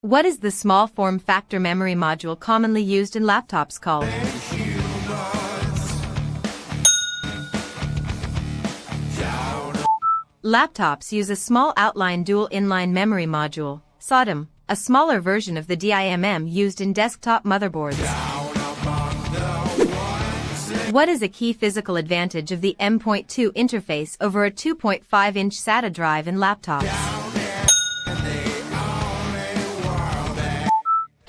What is the small form factor memory module commonly used in laptops called? Laptops use a small outline dual inline memory module, SODIMM, a smaller version of the DIMM used in desktop motherboards. What is a key physical advantage of the M.2 interface over a 2.5-inch SATA drive in laptops?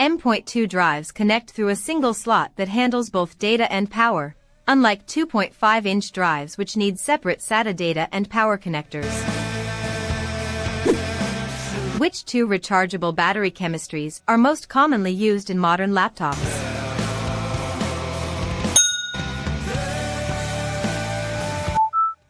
M.2 drives connect through a single slot that handles both data and power, unlike 2.5-inch drives which need separate SATA data and power connectors. Which two rechargeable battery chemistries are most commonly used in modern laptops?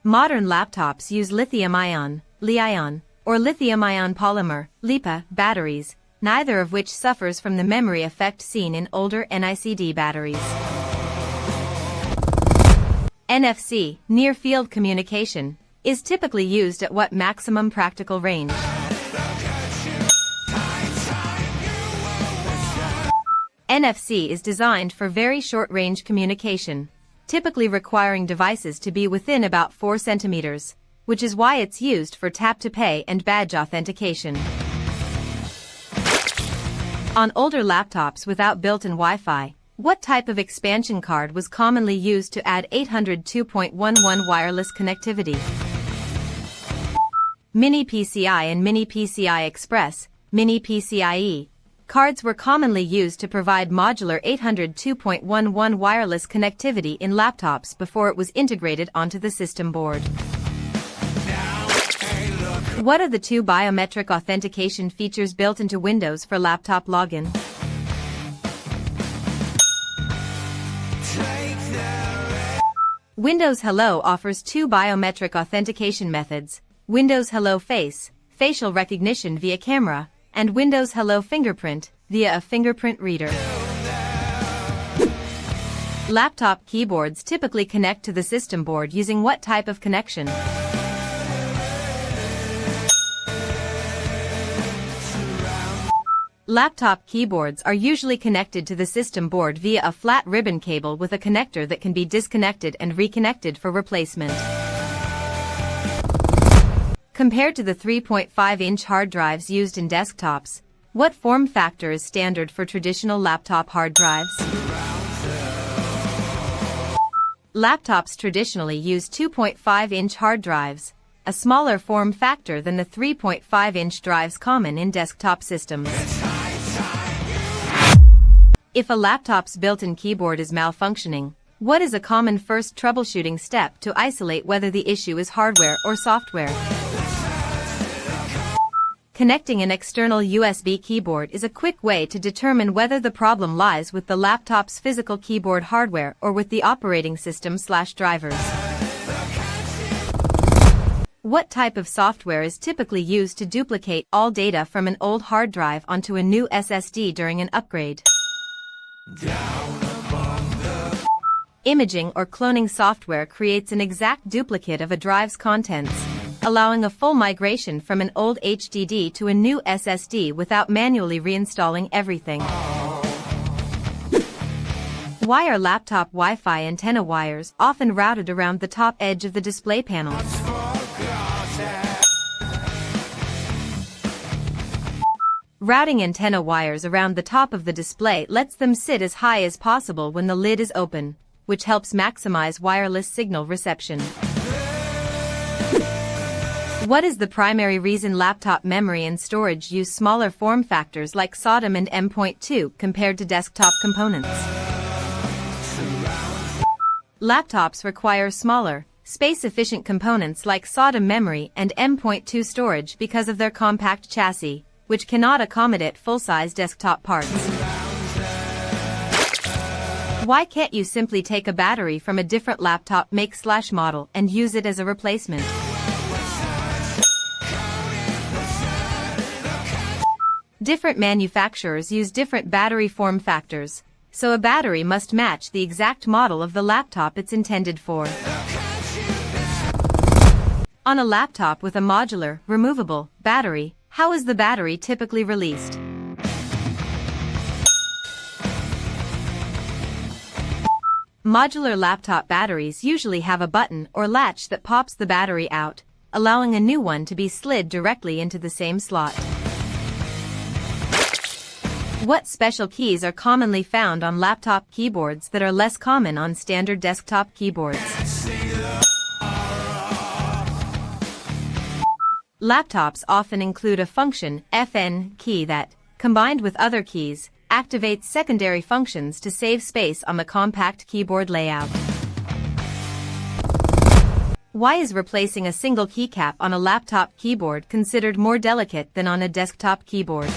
Modern laptops use lithium-ion, Li-ion, or lithium-ion polymer, LiPo, batteries, neither of which suffers from the memory effect seen in older NICD batteries. NFC, near-field communication, is typically used at what maximum practical range? NFC is designed for very short-range communication, typically requiring devices to be within about 4 centimeters, which is why it's used for tap-to-pay and badge authentication. On older laptops without built-in Wi-Fi, what type of expansion card was commonly used to add 802.11 wireless connectivity? Mini PCI and Mini PCI Express, Mini PCIe, cards were commonly used to provide modular 802.11 wireless connectivity in laptops before it was integrated onto the system board. What are the two biometric authentication features built into Windows for laptop login? Windows Hello offers two biometric authentication methods, Windows Hello Face, facial recognition via camera, and Windows Hello Fingerprint, via a fingerprint reader. Laptop keyboards typically connect to the system board using what type of connection? Laptop keyboards are usually connected to the system board via a flat ribbon cable with a connector that can be disconnected and reconnected for replacement. Compared to the 3.5-inch hard drives used in desktops, what form factor is standard for traditional laptop hard drives? Laptops traditionally use 2.5-inch hard drives, a smaller form factor than the 3.5-inch drives common in desktop systems. If a laptop's built-in keyboard is malfunctioning, what is a common first troubleshooting step to isolate whether the issue is hardware or software? Connecting an external USB keyboard is a quick way to determine whether the problem lies with the laptop's physical keyboard hardware or with the operating system/drivers. What type of software is typically used to duplicate all data from an old hard drive onto a new SSD during an upgrade? Imaging or cloning software creates an exact duplicate of a drive's contents, allowing a full migration from an old HDD to a new SSD without manually reinstalling everything. Why are laptop Wi-Fi antenna wires often routed around the top edge of the display panels? Routing antenna wires around the top of the display lets them sit as high as possible when the lid is open, which helps maximize wireless signal reception. What is the primary reason laptop memory and storage use smaller form factors like SODIMM and M.2 compared to desktop components? Laptops require smaller, space-efficient components like SODIMM memory and M.2 storage because of their compact chassis, which cannot accommodate full-size desktop parts. Why can't you simply take a battery from a different laptop make/model and use it as a replacement? Different manufacturers use different battery form factors, so a battery must match the exact model of the laptop it's intended for. On a laptop with a modular, removable battery, how is the battery typically released? Modular laptop batteries usually have a button or latch that pops the battery out, allowing a new one to be slid directly into the same slot. What special keys are commonly found on laptop keyboards that are less common on standard desktop keyboards? Laptops often include a function, FN key that, combined with other keys, activates secondary functions to save space on the compact keyboard layout. Why is replacing a single keycap on a laptop keyboard considered more delicate than on a desktop keyboard?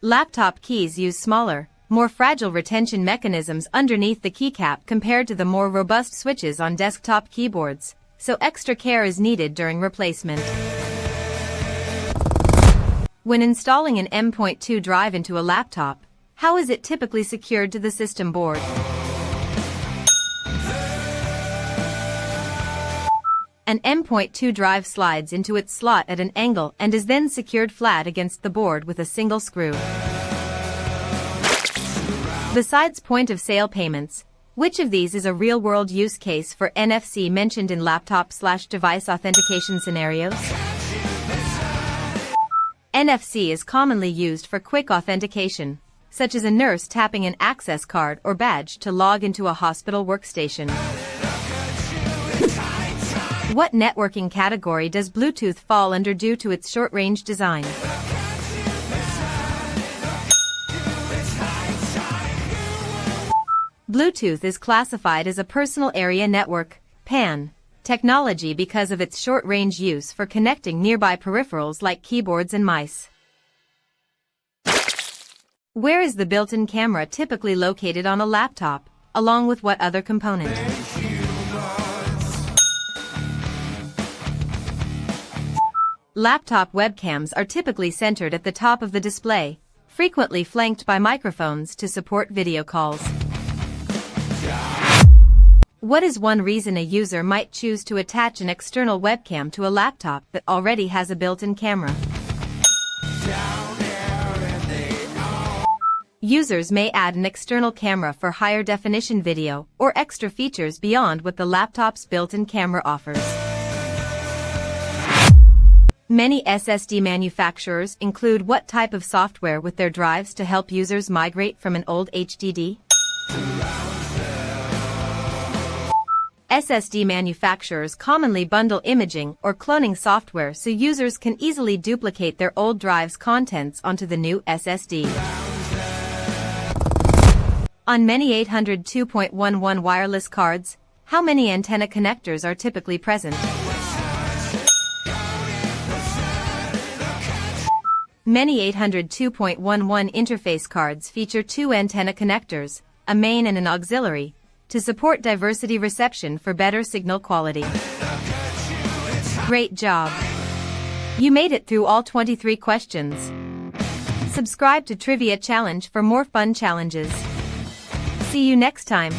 Laptop keys use smaller, more fragile retention mechanisms underneath the keycap compared to the more robust switches on desktop keyboards, so extra care is needed during replacement. When installing an M.2 drive into a laptop, how is it typically secured to the system board? An M.2 drive slides into its slot at an angle and is then secured flat against the board with a single screw. Besides point-of-sale payments, which of these is a real-world use case for NFC mentioned in laptop/device authentication scenarios? NFC is commonly used for quick authentication, such as a nurse tapping an access card or badge to log into a hospital workstation. What networking category does Bluetooth fall under due to its short-range design? Bluetooth is classified as a personal area network, PAN, technology because of its short-range use for connecting nearby peripherals like keyboards and mice. Where is the built-in camera typically located on a laptop, along with what other component? Laptop webcams are typically centered at the top of the display, frequently flanked by microphones to support video calls. What is one reason a user might choose to attach an external webcam to a laptop that already has a built-in camera? Users may add an external camera for higher definition video or extra features beyond what the laptop's built-in camera offers. Many SSD manufacturers include what type of software with their drives to help users migrate from an old HDD? SSD manufacturers commonly bundle imaging or cloning software so users can easily duplicate their old drive's contents onto the new SSD. On many 802.11 wireless cards, how many antenna connectors are typically present? Many 802.11 interface cards feature two antenna connectors, a main and an auxiliary, to support diversity reception for better signal quality. Great job! You made it through all 23 questions. Subscribe to Trivia Challenge for more fun challenges. See you next time.